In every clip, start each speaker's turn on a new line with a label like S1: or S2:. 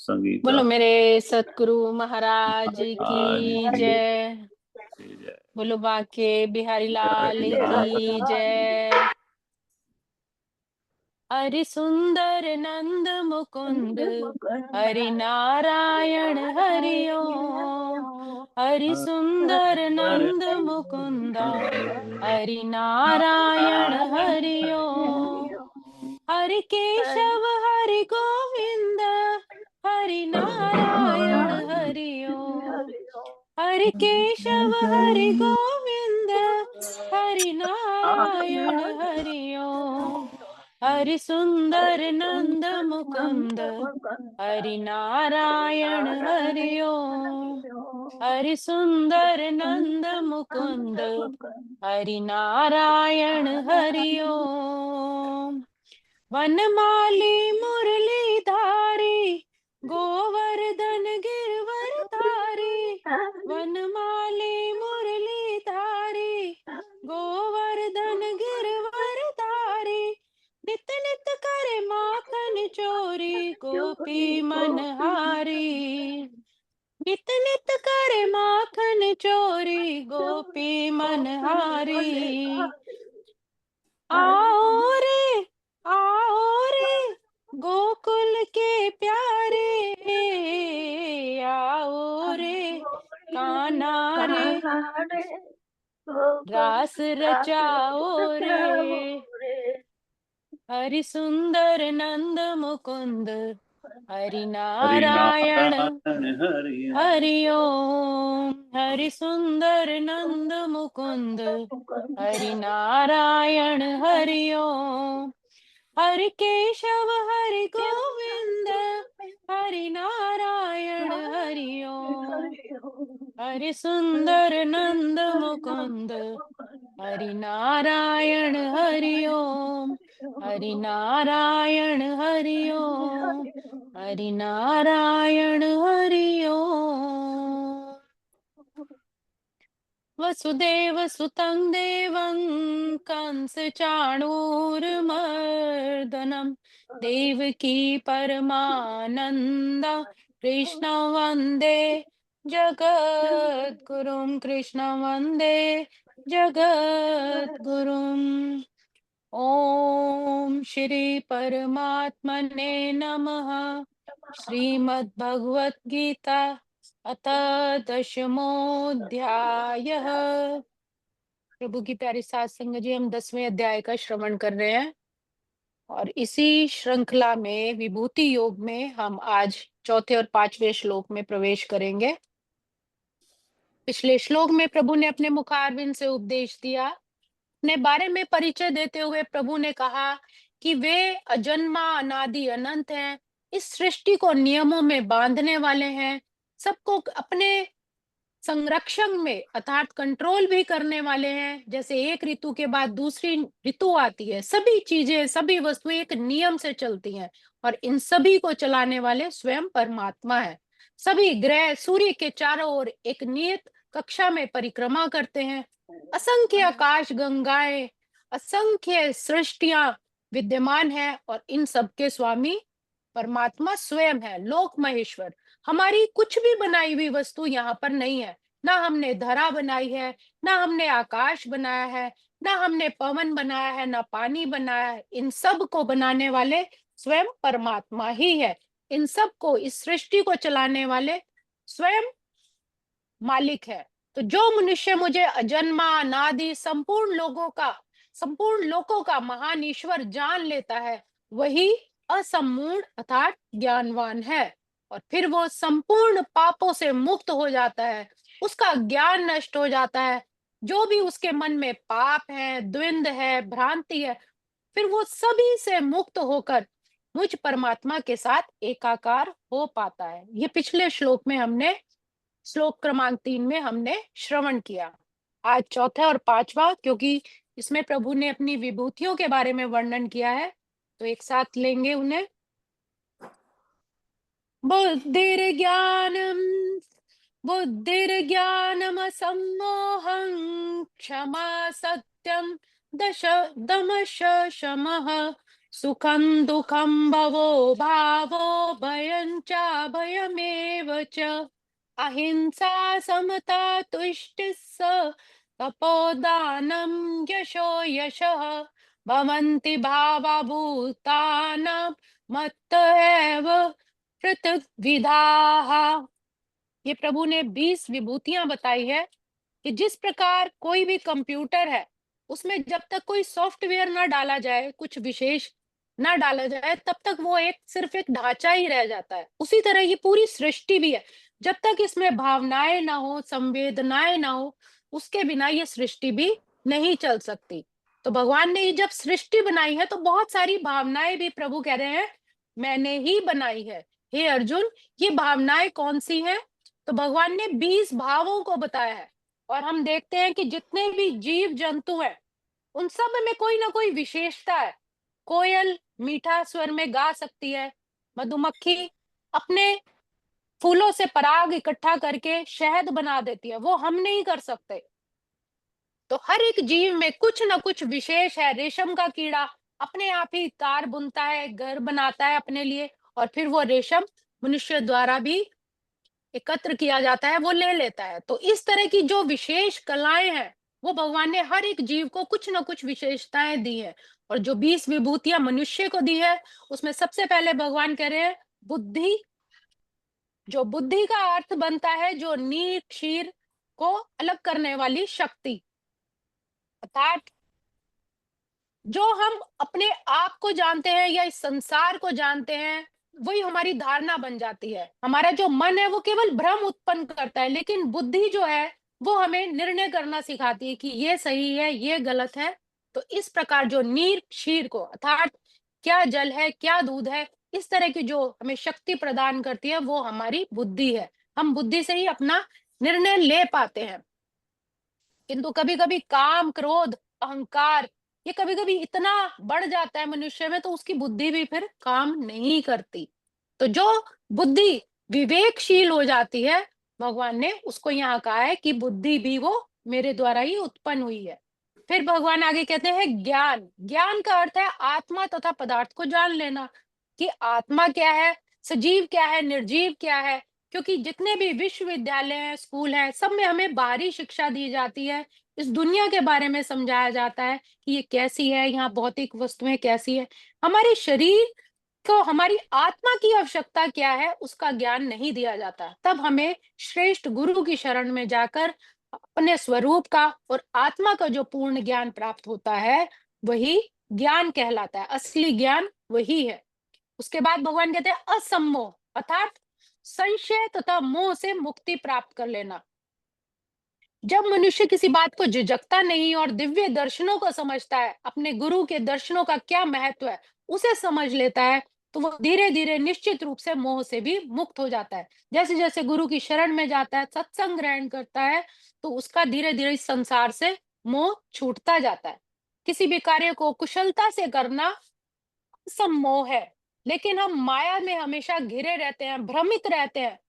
S1: बोलो
S2: संगीता
S1: मेरे सतगुरु महाराज
S2: महाराज
S1: की
S2: की
S1: जय।
S2: जय।
S1: बोलो बाके बिहारी लाल
S2: बिहारी
S1: की
S2: लाल
S1: जय। हरि सुंदर नंद मुकुंद हरि नारायण हरि ओम। हरि सुंदर नंद मुकुंदा हरि नारायण हरि ओम। हरि केशव हरि गोविंद हरि नारायण हरि ओम। हरि केशव हरि गोविंद हरि नारायण हरि ओम। हरि सुंदर नंद मुकुंद हरि नारायण हरि ओम। हरि सुंदर नंद मुकुंद हरि नारायण हरि ओम। वनमाली मुरलीधारी गोवर्धन गिरवरधारी। वनमाली मुरलीधारी गोवर्धन गिरवरधारी। नित नित करे माखन चोरी गोपी मनहारी। नित नित करे माखन चोरी गोपी मनहारी। आओ रे गोकुल के प्यारे। आओ रे कान्हा रे रास रचाओ रे। हरि सुंदर नंद मुकुंद हरि
S2: हरि
S1: नारायण
S2: नारायण हरि
S1: हरि ओम। हरि सुंदर नंद मुकुंद हरि नारायण हरि ओम। हरि केशव हरि गोविंद हरि नारायण हरि ओम। हरि सुंदर नंद मुकुंद हरि नारायण हरि ओम। हरि नारायण हरि ओम। हरि नारायण हरि ओम। वसुदेव सुतं देवं कंस चाणूरमर्दनं देवकी परमानंद कृष्ण वंदे जगद्गुरुं। कृष्ण वंदे जगद्गुरुम्। ओम श्री परमात्मने नमः। श्रीमद् भगवत गीता अथ दशमोऽध्यायः। प्रभु की प्यारी सात संगत जी, हम 10वें अध्याय का श्रवण कर रहे हैं और इसी श्रृंखला में विभूति योग में हम आज चौथे और पांचवें श्लोक में प्रवेश करेंगे। पिछले श्लोक में प्रभु ने अपने मुखारविंद से उपदेश दिया। अपने बारे में परिचय देते हुए प्रभु ने कहा कि वे अजन्मा अनादि अनंत हैं। इस सृष्टि को नियमों में बांधने वाले हैं। सबको अपने संरक्षण में अर्थात कंट्रोल भी करने वाले हैं। जैसे एक ऋतु के बाद दूसरी ऋतु आती है, सभी चीजें सभी वस्तुएं एक नियम से चलती हैं और इन सभी को चलाने वाले स्वयं परमात्मा है। सभी ग्रह सूर्य के चारों ओर एक नियत कक्षा में परिक्रमा करते हैं। असंख्य आकाश गंगाएं, असंख्य सृष्टियां विद्यमान है और इन सबके स्वामी परमात्मा स्वयं है, लोक महेश्वर। हमारी कुछ भी बनाई हुई वस्तु यहाँ पर नहीं है। ना हमने धरा बनाई है, ना हमने आकाश बनाया है, ना हमने पवन बनाया है, ना पानी बनाया है। इन सब को बनाने वाले स्वयं परमात्मा ही है। इन सब को, इस सृष्टि को चलाने वाले स्वयं मालिक है। तो जो मनुष्य मुझे अजन्मा अनादि संपूर्ण लोकों का महान ईश्वर जान लेता है, वही असंपूर्ण अर्थात ज्ञानवान है। और फिर वो संपूर्ण पापों से मुक्त हो जाता है, उसका ज्ञान नष्ट हो जाता है। जो भी उसके मन में पाप है, द्वंद है, भ्रांति है, फिर वो सभी से मुक्त होकर मुझ परमात्मा के साथ एकाकार हो पाता है। ये पिछले श्लोक में हमने, श्लोक क्रमांक 3 में हमने श्रवण किया। आज चौथा और पांचवा, क्योंकि इसमें प्रभु ने अपनी विभूतियों के बारे में वर्णन किया है, तो एक साथ लेंगे उन्हें। बुद्धिर्ज्ञानम बुद्धिर्ज्ञानमसम्मोहं क्षमा सत्यं दश दमश शमः सुखं दुःखं भवो भावो भयं च भयमेव च अहिंसा समता तुष्टिः तपोदानं यशो यशः भवन्ति भावा भूतानां मत्त एव पृथग्विधाः। ये प्रभु ने 20 विभूतियां बताई है कि जिस प्रकार कोई भी कंप्यूटर है, उसमें जब तक कोई सॉफ्टवेयर ना डाला जाए, कुछ विशेष ना डाला जाए, तब तक वो एक सिर्फ एक ढांचा ही रह जाता है। उसी तरह ये पूरी सृष्टि भी है, जब तक इसमें भावनाएं ना हो, संवेदनाएं ना हो, उसके बिना ये सृष्टि भी नहीं चल सकती। तो भगवान ने ये जब सृष्टि बनाई है, तो बहुत सारी भावनाएं भी प्रभु कह रहे हैं मैंने ही बनाई है। हे अर्जुन, ये भावनाएं कौन सी हैं? तो भगवान ने 20 भावों को बताया है। और हम देखते हैं कि जितने भी जीव जंतु हैं, उन सब में कोई ना कोई विशेषता है। कोयल मीठा स्वर में गा सकती है, मधुमक्खी अपने फूलों से पराग इकट्ठा करके शहद बना देती है, वो हम नहीं कर सकते। तो हर एक जीव में कुछ ना कुछ विशेष है। रेशम का कीड़ा अपने आप ही तार बुनता है, घर बनाता है अपने लिए, और फिर वो रेशम मनुष्य द्वारा भी एकत्र किया जाता है, वो ले लेता है। तो इस तरह की जो विशेष कलाएं हैं, वो भगवान ने हर एक जीव को कुछ ना कुछ विशेषताएं दी है। और जो 20 विभूतियां मनुष्य को दी है, उसमें सबसे पहले भगवान कह रहे हैं बुद्धि। जो बुद्धि का अर्थ बनता है जो नीर क्षीर को अलग करने वाली शक्ति, अर्थात जो हम अपने आप को जानते हैं या इस संसार को जानते हैं, वही हमारी धारणा बन जाती है। हमारा जो मन है वो केवल भ्रम उत्पन्न करता है, लेकिन बुद्धि जो है वो हमें निर्णय करना सिखाती है कि ये सही है, ये गलत है। तो इस प्रकार जो नीर क्षीर को, अर्थात क्या जल है क्या दूध है, इस तरह की जो हमें शक्ति प्रदान करती है, वो हमारी बुद्धि है। हम बुद्धि से ही अपना निर्णय ले पाते हैं। किंतु कभी कभी काम, क्रोध, अहंकार, ये कभी कभी इतना बढ़ जाता है मनुष्य में, तो उसकी बुद्धि भी फिर काम नहीं करती। तो जो बुद्धि विवेकशील हो जाती है, भगवान ने उसको यहाँ कहा है कि बुद्धि भी वो मेरे द्वारा ही उत्पन्न हुई है। फिर भगवान आगे कहते हैं ज्ञान। ज्ञान का अर्थ है आत्मा तथा पदार्थ को जान लेना, कि आत्मा क्या है, सजीव क्या है, निर्जीव क्या है। क्योंकि जितने भी विश्वविद्यालय हैं, स्कूल हैं, सब में हमें बाहरी शिक्षा दी जाती है, इस दुनिया के बारे में समझाया जाता है कि ये कैसी है, यहाँ भौतिक वस्तुएं कैसी है। हमारे शरीर को, हमारी आत्मा की आवश्यकता क्या है, उसका ज्ञान नहीं दिया जाता। तब हमें श्रेष्ठ गुरु की शरण में जाकर अपने स्वरूप का और आत्मा का जो पूर्ण ज्ञान प्राप्त होता है, वही ज्ञान कहलाता है। असली ज्ञान वही है। उसके बाद भगवान कहते हैं असम्मोह, अर्थात संशय तथा मोह से मुक्ति प्राप्त कर लेना। जब मनुष्य किसी बात को झिझकता नहीं और दिव्य दर्शनों को समझता है, अपने गुरु के दर्शनों का क्या महत्व है उसे समझ लेता है, तो वो धीरे धीरे निश्चित रूप से मोह से भी मुक्त हो जाता है। जैसे जैसे गुरु की शरण में जाता है, सत्संग ग्रहण करता है, तो उसका धीरे धीरे इस संसार से मोह छूटता जाता है। किसी भी कार्य को कुशलता से करना सम्मोह है। लेकिन हम माया में हमेशा घिरे रहते हैं, भ्रमित रहते हैं।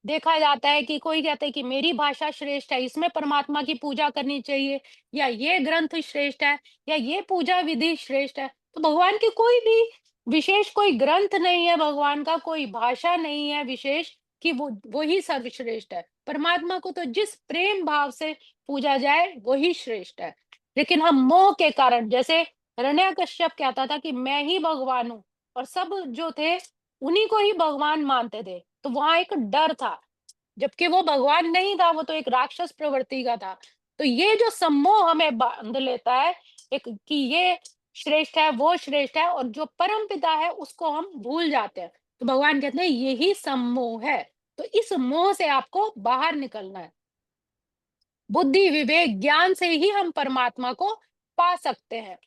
S1: देखा जाता है कि कोई कहता है कि मेरी भाषा श्रेष्ठ है, इसमें परमात्मा की पूजा करनी चाहिए, या ये ग्रंथ श्रेष्ठ है, या ये पूजा विधि श्रेष्ठ है। तो भगवान की कोई भी विशेष कोई ग्रंथ नहीं है, भगवान का कोई भाषा नहीं है विशेष कि वो ही सर्वश्रेष्ठ है। परमात्मा को तो जिस प्रेम भाव से पूजा जाए वही श्रेष्ठ है। लेकिन हम मोह के कारण, जैसे हिरण्याकश्यप कहता था कि मैं ही भगवान हूँ, और सब जो थे उन्हीं को ही भगवान मानते थे, तो वहां एक डर था, जबकि वो भगवान नहीं था, वो तो एक राक्षस प्रवृत्ति का था। तो ये जो सम्मोह हमें बांध लेता है, एक कि ये श्रेष्ठ है, वो श्रेष्ठ है, और जो परम पिता है उसको हम भूल जाते हैं। तो भगवान कहते हैं यही सम्मोह है। तो इस मोह से आपको बाहर निकलना है। बुद्धि, विवेक, ज्ञान से ही हम परमात्मा को पा सकते हैं।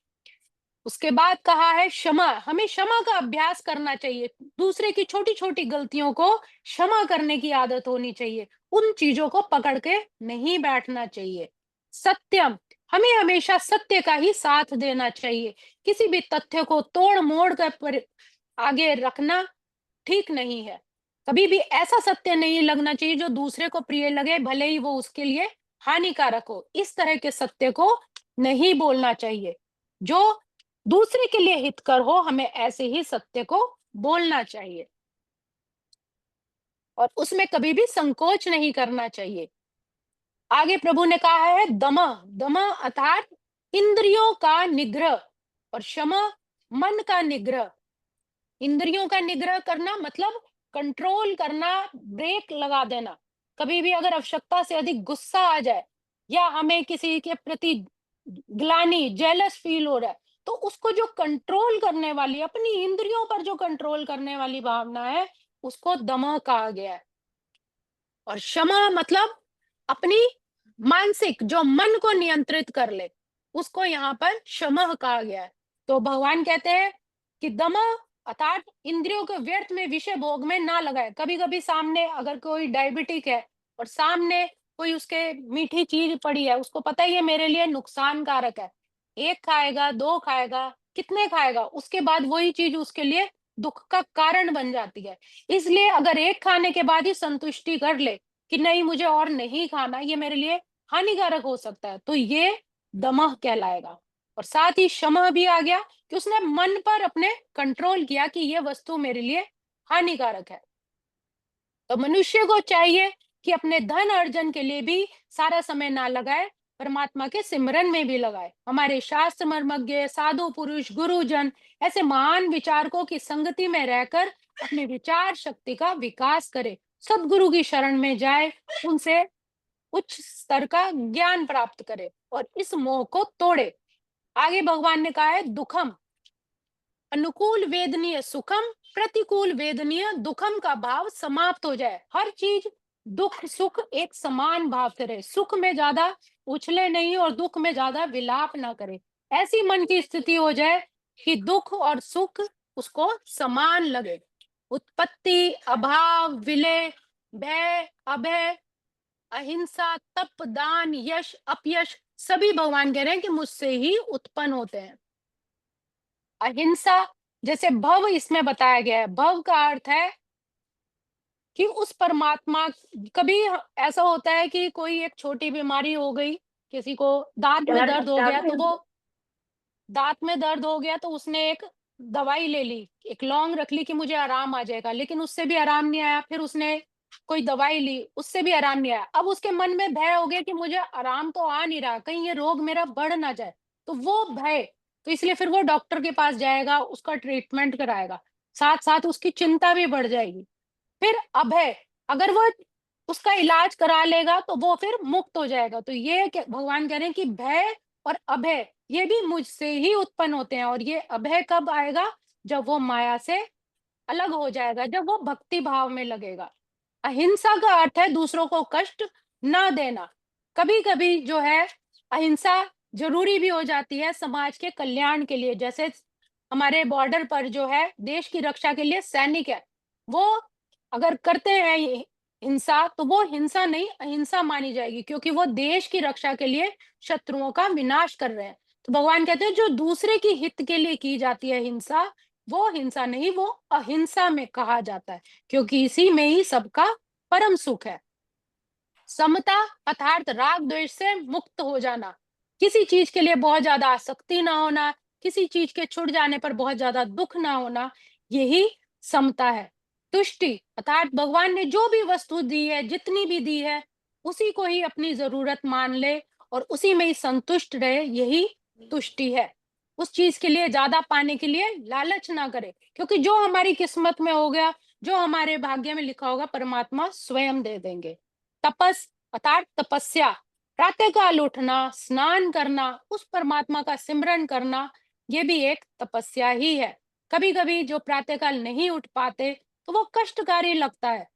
S1: उसके बाद कहा है क्षमा। हमें क्षमा का अभ्यास करना चाहिए। दूसरे की छोटी छोटी गलतियों को क्षमा करने की आदत होनी चाहिए। उन चीजों को पकड़ के नहीं बैठना चाहिए। सत्यम, हमें हमेशा सत्य का ही साथ देना चाहिए। किसी भी तथ्य को तोड़ मोड़ कर आगे रखना ठीक नहीं है। कभी भी ऐसा सत्य नहीं लगना चाहिए जो दूसरे को प्रिय लगे, भले ही वो उसके लिए हानिकारक हो। इस तरह के सत्य को नहीं बोलना चाहिए। जो दूसरे के लिए हितकर हो, हमें ऐसे ही सत्य को बोलना चाहिए और उसमें कभी भी संकोच नहीं करना चाहिए। आगे प्रभु ने कहा है दमः, दमः अर्थात इंद्रियों का निग्रह और शमः मन का निग्रह। इंद्रियों का निग्रह करना मतलब कंट्रोल करना, ब्रेक लगा देना। कभी भी अगर आवश्यकता से अधिक गुस्सा आ जाए या हमें किसी के प्रति ग्लानि, जेलस फील हो रहा है, तो उसको जो कंट्रोल करने वाली, अपनी इंद्रियों पर जो कंट्रोल करने वाली भावना है, उसको दमः कहा गया है। और क्षमा मतलब अपनी मानसिक जो मन को नियंत्रित कर ले, उसको यहाँ पर क्षमा कहा गया है। तो भगवान कहते हैं कि दम अर्थात इंद्रियों के व्यर्थ में, विषय भोग में ना लगाए। कभी कभी सामने अगर कोई डायबिटिक है और सामने कोई उसके मीठी चीज पड़ी है, उसको पता ही है मेरे लिए नुकसानकारक है, एक खाएगा, दो खाएगा, कितने खाएगा, उसके बाद वही चीज उसके लिए दुख का कारण बन जाती है। इसलिए अगर एक खाने के बाद ही संतुष्टि कर ले कि नहीं मुझे और नहीं खाना, ये मेरे लिए हानिकारक हो सकता है, तो ये दमह कहलाएगा। और साथ ही शमह भी आ गया कि उसने मन पर अपने कंट्रोल किया कि ये वस्तु मेरे लिए हानिकारक है। तो मनुष्य को चाहिए कि अपने धन अर्जन के लिए भी सारा समय ना लगाए, परमात्मा के सिमरन में भी लगाए। हमारे शास्त्र मर्मज्ञ, साधु पुरुष, गुरुजन, ऐसे महान विचारकों की संगति में रहकर अपने विचार शक्ति का विकास करे, सदगुरु की शरण में जाए, उनसे उच्च स्तर का ज्ञान प्राप्त करे और इस मोह को तोड़े। आगे भगवान ने कहा है दुखम, अनुकूल वेदनीय सुखम, प्रतिकूल वेदनीय दुखम का भाव समाप्त हो जाए। हर चीज दुख सुख एक समान भाव से रहे, सुख में ज्यादा उछले नहीं और दुख में ज्यादा विलाप ना करे। ऐसी मन की स्थिति हो जाए कि दुख और सुख उसको समान लगे। उत्पत्ति, अभाव, विलय, भय, अभय, अहिंसा, तप, दान, यश, अपयश, सभी भगवान कह रहे हैं कि मुझसे ही उत्पन्न होते हैं। अहिंसा जैसे भव इसमें बताया गया है, भव का अर्थ है कि उस परमात्मा, कभी ऐसा होता है कि कोई एक छोटी बीमारी हो गई, किसी को दांत में दर्द हो गया, तो वो दांत में दर्द हो गया तो उसने एक दवाई ले ली, एक लौंग रख ली कि मुझे आराम आ जाएगा, लेकिन उससे भी आराम नहीं आया। फिर उसने कोई दवाई ली, उससे भी आराम नहीं आया। अब उसके मन में भय हो गया कि मुझे आराम तो आ नहीं रहा, कहीं ये रोग मेरा बढ़ ना जाए। तो वो भय, तो इसलिए फिर वो डॉक्टर के पास जाएगा, उसका ट्रीटमेंट कराएगा, साथ साथ उसकी चिंता भी बढ़ जाएगी। फिर अभय, अगर वो उसका इलाज करा लेगा तो वो फिर मुक्त हो जाएगा। तो ये भगवान कह रहे हैं कि भय और अभय ये भी मुझसे ही उत्पन्न होते हैं। और ये अभय कब आएगा? जब वो माया से अलग हो जाएगा, जब वो भक्ति भाव में लगेगा। अहिंसा का अर्थ है दूसरों को कष्ट ना देना। कभी कभी जो है अहिंसा जरूरी भी हो जाती है समाज के कल्याण के लिए। जैसे हमारे बॉर्डर पर जो है देश की रक्षा के लिए सैनिक है, वो अगर करते हैं ये हिंसा, तो वो हिंसा नहीं अहिंसा मानी जाएगी, क्योंकि वो देश की रक्षा के लिए शत्रुओं का विनाश कर रहे हैं। तो भगवान कहते हैं जो दूसरे की हित के लिए की जाती है हिंसा, वो हिंसा नहीं, वो अहिंसा में कहा जाता है, क्योंकि इसी में ही सबका परम सुख है। समता अर्थात राग द्वेष से मुक्त हो जाना, किसी चीज के लिए बहुत ज्यादा आसक्ति ना होना, किसी चीज के छूट जाने पर बहुत ज्यादा दुख ना होना, यही समता है। तुष्टि अर्थात भगवान ने जो भी वस्तु दी है, जितनी भी दी है, उसी को ही अपनी जरूरत मान ले और उसी में ही संतुष्ट रहे, यही तुष्टि है। उस चीज के लिए ज्यादा पाने के लिए लालच ना करे, क्योंकि जो हमारी किस्मत में हो गया, जो हमारे भाग्य में लिखा होगा, परमात्मा स्वयं दे देंगे। तपस अर्थात तपस्या, प्रातःकाल उठना, स्नान करना, उस परमात्मा का सिमरन करना, ये भी एक तपस्या ही है। कभी कभी जो प्रातःकाल नहीं उठ पाते तो वो कष्टकारी लगता है,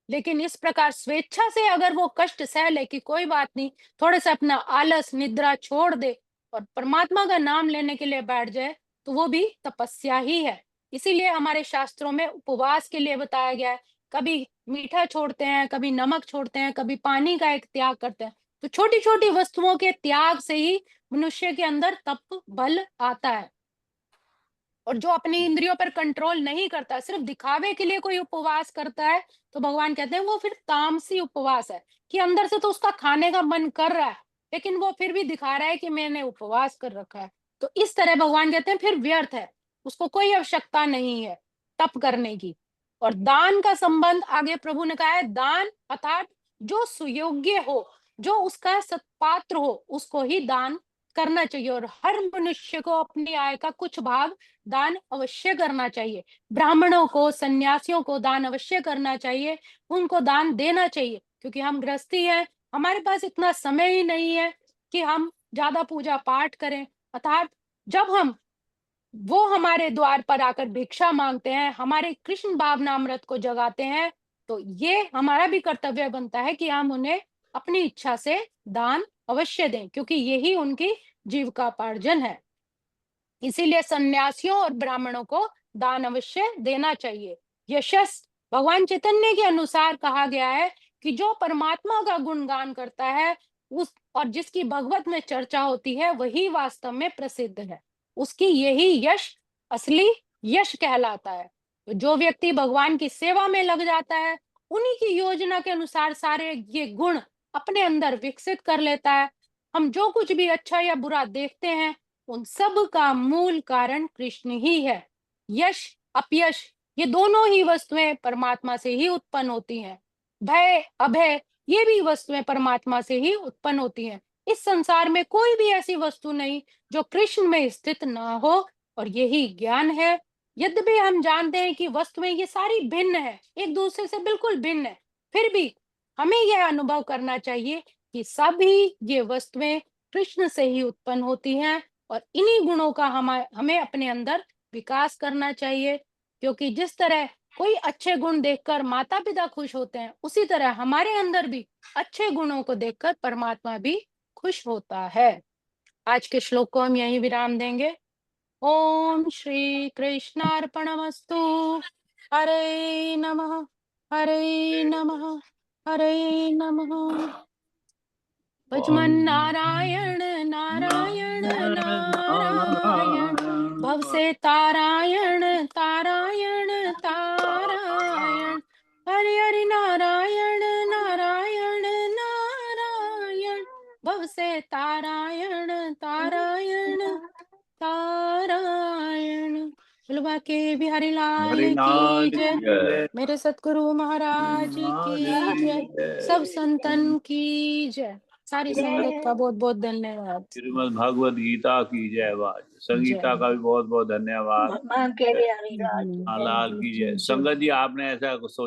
S1: लेकिन इस प्रकार स्वेच्छा से अगर वो कष्ट सह ले कि कोई बात नहीं, थोड़ा सा अपना आलस निद्रा छोड़ दे और परमात्मा का नाम लेने के लिए बैठ जाए, तो वो भी तपस्या ही है। इसीलिए हमारे शास्त्रों में उपवास के लिए बताया गया है। कभी मीठा छोड़ते हैं, कभी नमक छोड़ते हैं, कभी पानी का एक त्याग करते हैं। तो छोटी छोटी वस्तुओं के त्याग से ही मनुष्य के अंदर तप बल आता है। और जो अपनी इंद्रियों पर कंट्रोल नहीं करता, सिर्फ दिखावे के लिए कोई उपवास करता है, तो भगवान कहते हैं वो फिर तामसी उपवास है, कि अंदर से तो उसका खाने का मन कर रहा है, लेकिन वो फिर भी दिखा रहा है कि मैंने उपवास कर रखा है। तो इस तरह भगवान कहते हैं फिर व्यर्थ है, उसको कोई आवश्यकता नहीं है तप करने की। और दान का संबंध आगे प्रभु ने कहा है, दान अर्थात जो सुयोग्य हो, जो उसका सत्पात्र हो, उसको ही दान करना चाहिए। और हर मनुष्य को अपनी आय का कुछ भाग दान अवश्य करना चाहिए। ब्राह्मणों को, सन्यासियों को दान अवश्य करना चाहिए, उनको दान देना चाहिए, क्योंकि हम गृहस्थी हैं, हमारे पास इतना समय ही नहीं है कि हम ज्यादा पूजा पाठ करें। अर्थात जब हम वो हमारे द्वार पर आकर भिक्षा मांगते हैं, हमारे कृष्ण भावनामृत को जगाते हैं, तो ये हमारा भी कर्तव्य बनता है कि हम उन्हें अपनी इच्छा से दान अवश्य दें, क्योंकि यही उनकी जीविकापार्जन है। इसीलिए सन्यासियों और ब्राह्मणों को दान अवश्य देना चाहिए। यशस भगवान चैतन्य के अनुसार कहा गया है कि जो परमात्मा का गुणगान करता है उस और जिसकी भगवत में चर्चा होती है, वही वास्तव में प्रसिद्ध है। उसकी यही यश असली यश कहलाता है। तो जो व्यक्ति भगवान की सेवा में लग जाता है, उन्हीं की योजना के अनुसार सारे ये गुण अपने अंदर विकसित कर लेता है। हम जो कुछ भी अच्छा या बुरा देखते हैं, उन सब का मूल कारण कृष्ण ही है। यश अपयश ये दोनों ही वस्तुएं परमात्मा से ही उत्पन्न होती हैं। भय अभय ये भी वस्तुएं परमात्मा से ही उत्पन्न होती हैं। इस संसार में कोई भी ऐसी वस्तु नहीं जो कृष्ण में स्थित ना हो, और यही ज्ञान है। यद्यपि हम जानते हैं कि वस्तुएं ये सारी भिन्न है, एक दूसरे से बिल्कुल भिन्न है, फिर भी हमें यह अनुभव करना चाहिए कि सभी ये वस्तुएं कृष्ण से ही उत्पन्न होती हैं, और इन्हीं गुणों का हमें अपने अंदर विकास करना चाहिए। क्योंकि जिस तरह कोई अच्छे गुण देखकर माता पिता खुश होते हैं, उसी तरह हमारे अंदर भी अच्छे गुणों को देखकर परमात्मा भी खुश होता है। आज के श्लोक को हम यहीं विराम देंगे। ओम श्री कृष्णार्पणमस्तु। हरे नमः, हरे नमः, हरे नमः। भजमन नारायण नारायण नारायण, भव से तारायण तारायण तारायण, हरि हरि नारायण नारायण नारायण, भव से तारायण तारायण तारायण। बुलवा के बिहारी लाल की जय, मेरे सतगुरु महाराज की जय, सब संतन की जय। सारी संगत का बहुत बहुत धन्यवाद।
S2: श्रीमद् भागवत गीता की जय। संगीता
S1: जय
S2: का भी बहुत बहुत धन्यवाद।
S3: भगवान के लिए हरिराज।
S2: लाल की जय। संगत जी, आपने ऐसा सोचा